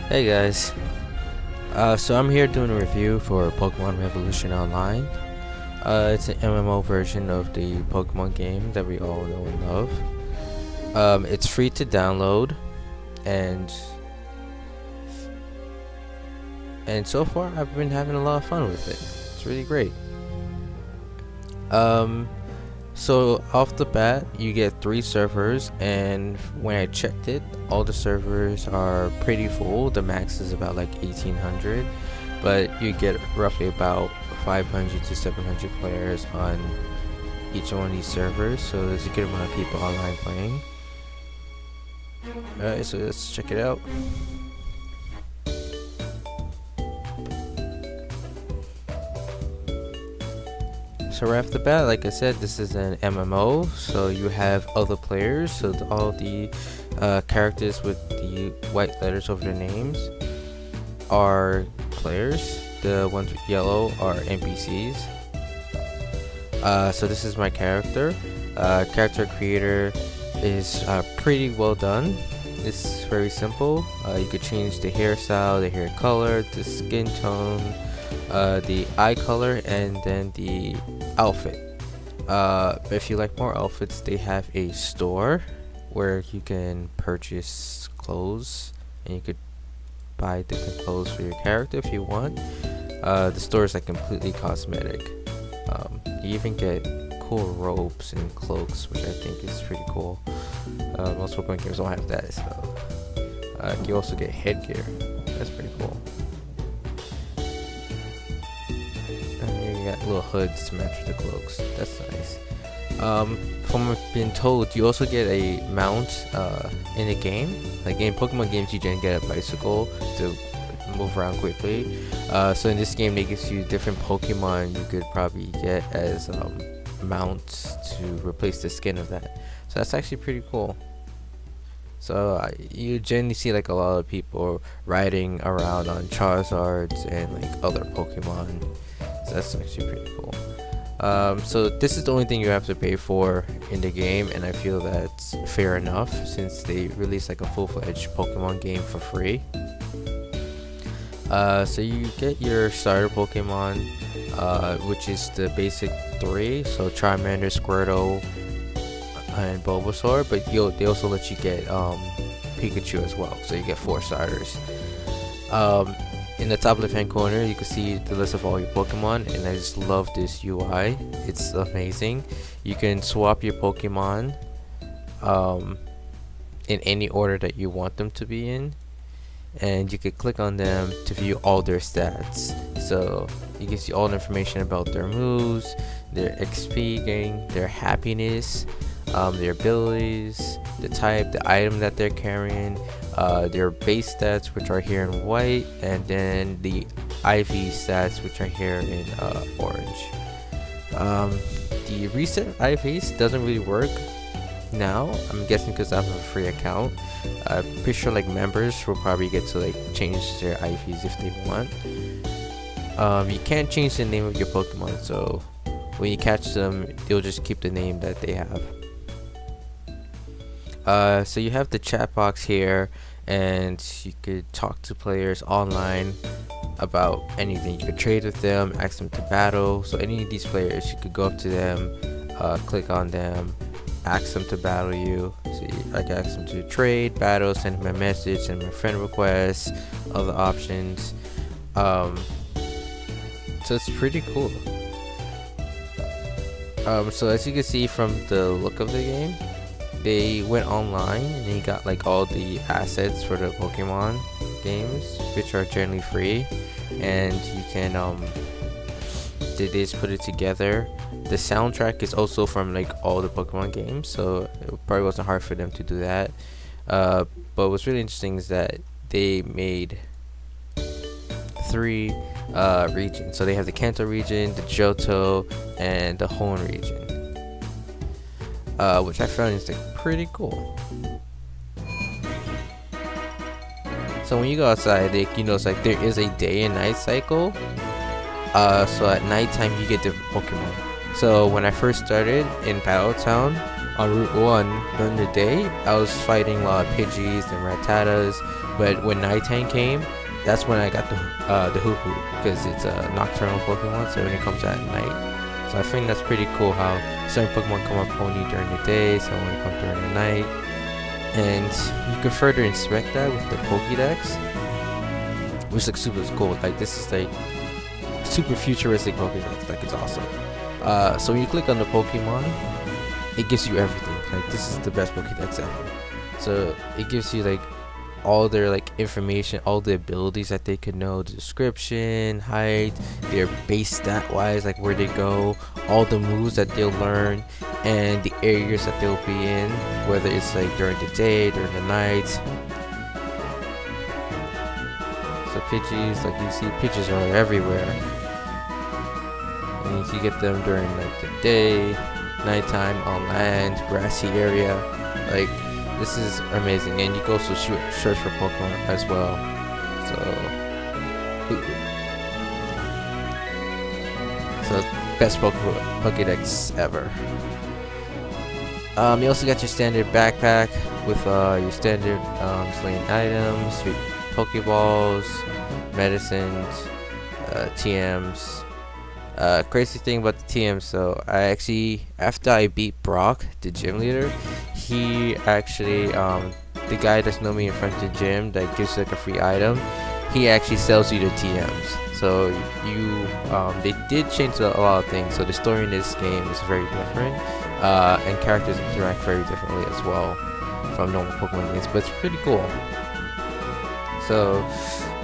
Hey guys, so I'm here doing a review for Pokemon Revolution Online. It's an MMO version of the Pokemon game that we all know and love. It's free to download, and so far I've been having a lot of fun with it. It's really great. So off the bat, you get 3 servers, and when I checked it, all the servers are pretty full. The max is about like 1800, but you get roughly about 500 to 700 players on each one of these servers, so there's a good amount of people online playing. Alright, so let's check it out. So right off the bat, like I said, this is an MMO, so you have other players, so all the characters with the white letters over their names are players. The ones with yellow are NPCs. So this is my character. Character creator is pretty well done. It's very simple. You could change the hairstyle, the hair color, the skin tone, the eye color, and then the outfit. If you like more outfits, they have a store where you can purchase clothes, and you could buy different clothes for your character if you want. The store is like completely cosmetic. You even get cool robes and cloaks, which I think is pretty cool. Most Pokemon games don't have that, so you also get headgear. That's pretty cool. Got little hoods to match with the cloaks. That's nice. From what I've been told, you also get a mount in the game. Like in Pokemon games, you generally get a bicycle to move around quickly. So in this game, they give you different Pokemon you could probably get as mounts to replace the skin of that. So that's actually pretty cool. So you generally see like a lot of people riding around on Charizards and like other Pokemon. So that's actually pretty cool. So this is the only thing you have to pay for in the game, and I feel that's fair enough since they released like a full-fledged Pokemon game for free. So you get your starter Pokemon, which is the basic 3, so Charmander, Squirtle, and Bulbasaur, but they also let you get Pikachu as well, so you get 4 starters. In the top left hand corner, you can see the list of all your Pokemon, and I just love this UI. It's amazing. You can swap your Pokemon in any order that you want them to be in, and you can click on them to view all their stats. So it gives you all the information about their moves, their XP gain, their happiness, their abilities, the type, the item that they're carrying, their base stats, which are here in white, and then the IV stats, which are here in orange. The reset IVs doesn't really work now. I'm guessing because I have a free account. I'm pretty sure like members will probably get to like change their IVs if they want. You can't change the name of your Pokemon, so when you catch them, they'll just keep the name that they have. So you have the chat box here, and you could talk to players online about anything. You could trade with them, ask them to battle. So any of these players, you could go up to them, click on them, ask them to battle you. So I can ask them to trade, battle, send them a message, send them a friend request, other options. So it's pretty cool. So as you can see from the look of the game, they went online and they got like all the assets for the Pokemon games, which are generally free, and you can they just put it together. The soundtrack is also from like all the Pokemon games, so it probably wasn't hard for them to do that. But what's really interesting is that they made 3 regions. So they have the Kanto region, the Johto, and the Hoenn region. Which I found is like pretty cool. So when you go outside, you notice like there is a day and night cycle. So at nighttime you get different Pokemon. So when I first started in Battle Town, on Route 1 during the day, I was fighting a lot of Pidgeys and Rattatas, but when nighttime came, that's when I got the Hoo-Hoo, because it's a nocturnal Pokemon, so when it comes at night. So I think that's pretty cool how certain Pokemon come up only during the day, some only come during the night. And you can further inspect that with the Pokédex, which looks super cool. Like, this is like super futuristic Pokédex, like it's awesome. So when you click on the Pokemon, it gives you everything. Like, this is the best Pokédex ever. So it gives you like all their like information, all the abilities that they could know, the description, height, their base stat wise, like where they go, all the moves that they'll learn, and the areas that they'll be in, whether it's like during the day, during the night. So Pidgeys, like you see, Pidgeys are everywhere, and you can get them during like the day, nighttime, on land, grassy area. Like, this is amazing, and you can also search for Pokemon as well. So best Pokédex ever. You also got your standard backpack with your standard slaying items, your Pokeballs, medicines, TMs. Crazy thing about the TM, so I actually, after I beat Brock, the gym leader, he actually, the guy that's known me in front of the gym that gives like a free item, he actually sells you the TMs. So you, they did change a lot of things. So the story in this game is very different, and characters interact very differently as well from normal Pokemon games, but it's pretty cool. So,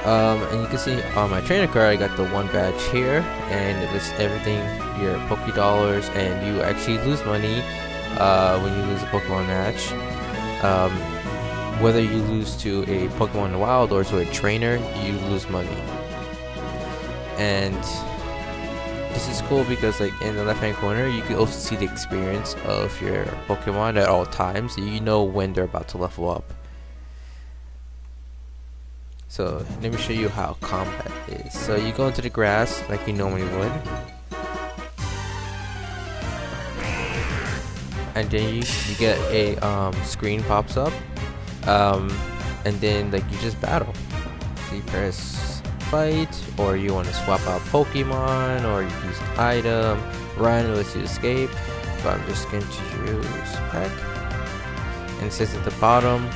and you can see on my trainer card, I got the one badge here, and it lists everything, your Poké Dollars, and you actually lose money when you lose a Pokemon match. Whether you lose to a Pokemon in the wild or to a trainer, you lose money. And this is cool because, like, in the left hand corner, you can also see the experience of your Pokemon at all times, so you know when they're about to level up. So let me show you how combat is. So you go into the grass like you normally would, and then you get a screen pops up, and then like you just battle. So you press fight, or you want to swap out Pokemon, or you use an item, run, lets you escape. But I'm just going to use Peck, and it says at the bottom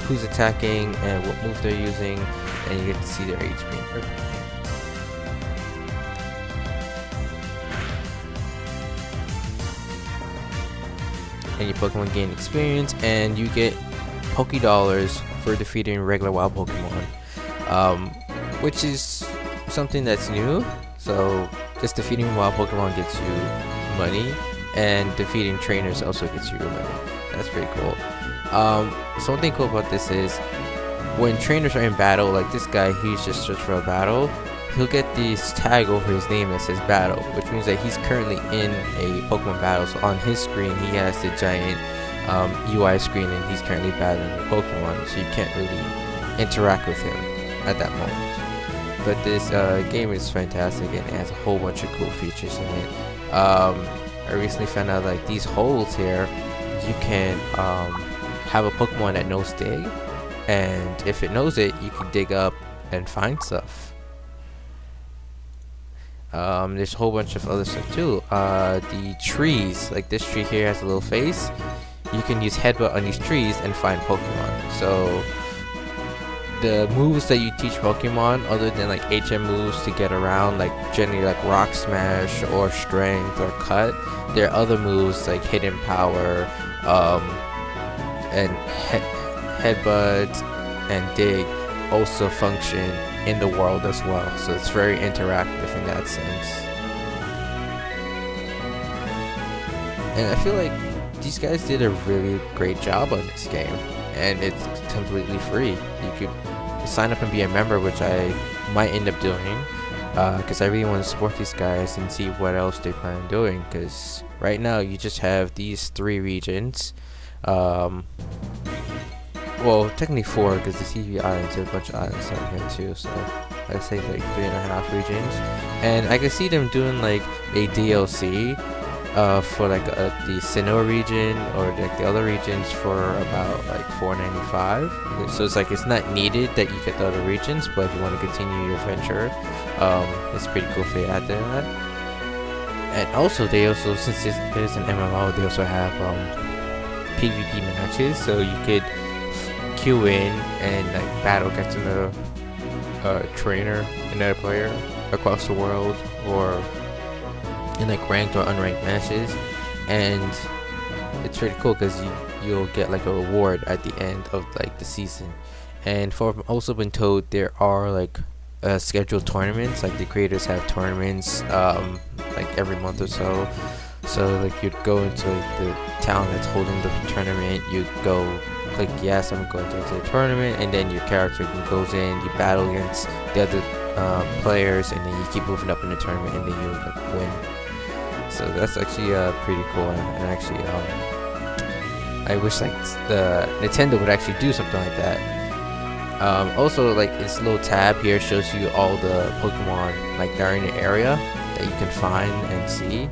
who's attacking and what move they're using, and you get to see their HP. And your Pokemon gain experience, and you get Poké Dollars for defeating regular wild Pokemon, which is something that's new. So just defeating wild Pokemon gets you money, and defeating trainers also gets you money. That's pretty cool. Something cool about this is when trainers are in battle, like this guy, he's just searched for a battle, he'll get this tag over his name that says battle, which means that he's currently in a Pokemon battle. So on his screen, he has the giant UI screen, and he's currently battling a Pokemon, so you can't really interact with him at that moment. But this game is fantastic, and it has a whole bunch of cool features in it. I recently found out, like, these holes here, you can have a Pokemon that knows dig, and if it knows it, you can dig up and find stuff. There's a whole bunch of other stuff too. The trees, like this tree here has a little face, you can use headbutt on these trees and find Pokemon. So the moves that you teach Pokemon, other than like HM moves to get around, like generally like Rock Smash or Strength or Cut, there are other moves like Hidden Power, and Headbutt and Dig also function in the world as well. So it's very interactive in that sense. And I feel like these guys did a really great job on this game, and it's completely free. You could sign up and be a member, which I might end up doing, because I really want to support these guys and see what else they plan on doing, because right now you just have these 3 regions. Well, technically 4, because the CV Islands, there's a bunch of islands down here too, so I'd say like 3.5 regions. And I can see them doing like a DLC for like the Sinnoh region or like the other regions for about like $4.95. So it's like it's not needed that you get the other regions, but if you want to continue your adventure, it's pretty cool if they add that. And also they also, since it is an MMO, they also have PvP matches, so you could queue in and like battle against another trainer, another player across the world, or in like ranked or unranked matches. And it's pretty cool because you'll get like a reward at the end of like the season. And for I've also been told there are like scheduled tournaments, like the creators have tournaments like every month or so. So like you'd go into like the town that's holding the tournament, you'd go click yes, I'm going to enter the tournament, and then your character goes in, you battle against the other players, and then you keep moving up in the tournament, and then you like win. So that's actually pretty cool, and actually I wish like the Nintendo would actually do something like that. Also, like this little tab here shows you all the Pokemon like that are in the area that you can find and see.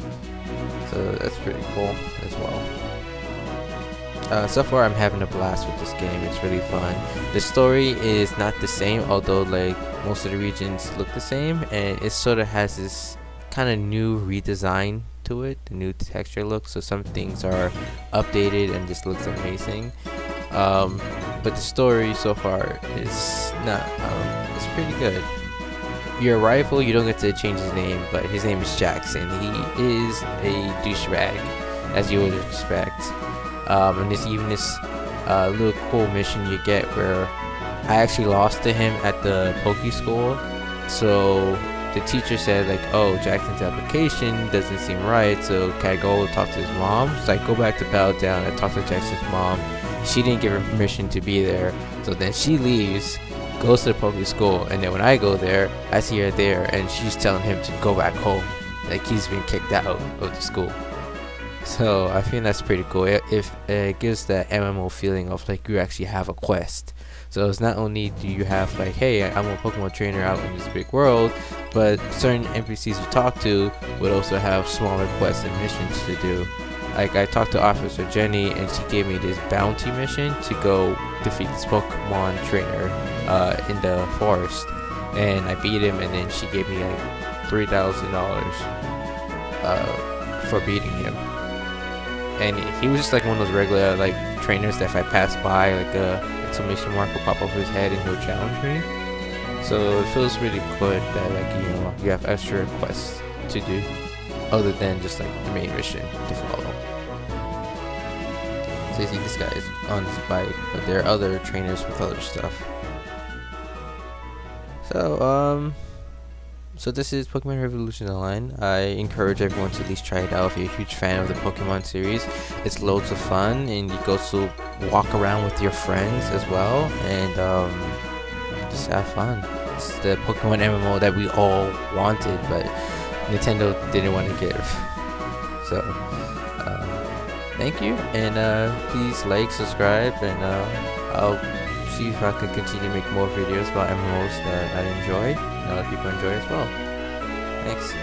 So that's pretty cool as well. So far I'm having a blast with this game. It's really fun. The story is not the same, although like most of the regions look the same, and it sort of has this kind of new redesign to it, the new texture look. So some things are updated and just looks amazing. But the story so far is not. It's pretty good. Your rival, you don't get to change his name, but his name is Jackson. He is a douchebag, as you would expect. And there's even this little cool mission you get where I actually lost to him at the Poke School. So the teacher said like, oh, Jackson's application doesn't seem right, so can I go talk to his mom? So I go back to Battle Down and talk to Jackson's mom. She didn't give him permission to be there, so then she leaves, goes to the Poke School, and then when I go there, I see her there, and she's telling him to go back home, like he's been kicked out of the school. So I think that's pretty cool. It gives that MMO feeling of like you actually have a quest. So it's not only do you have like, hey, I'm a Pokemon trainer out in this big world, but certain NPCs you talk to would also have smaller quests and missions to do. Like I talked to Officer Jenny, and she gave me this bounty mission to go defeat this Pokemon trainer in the forest, and I beat him, and then she gave me like $3,000 for beating him. And he was just like one of those regular like trainers that if I pass by, like a exclamation mark will pop over his head and he'll challenge me. So it feels really good that like, you know, you have extra quests to do other than just like the main mission to follow. So you see this guy is on his bike, but there are other trainers with other stuff. So this is Pokemon Revolution Online. I encourage everyone to at least try it out if you're a huge fan of the Pokemon series. It's loads of fun, and you go to walk around with your friends as well, and just have fun. It's the Pokemon MMO that we all wanted, but Nintendo didn't want to give. So thank you, and please like, subscribe, and I'll see if I can continue to make more videos about MMOs that I enjoy and other people enjoy as well. Thanks.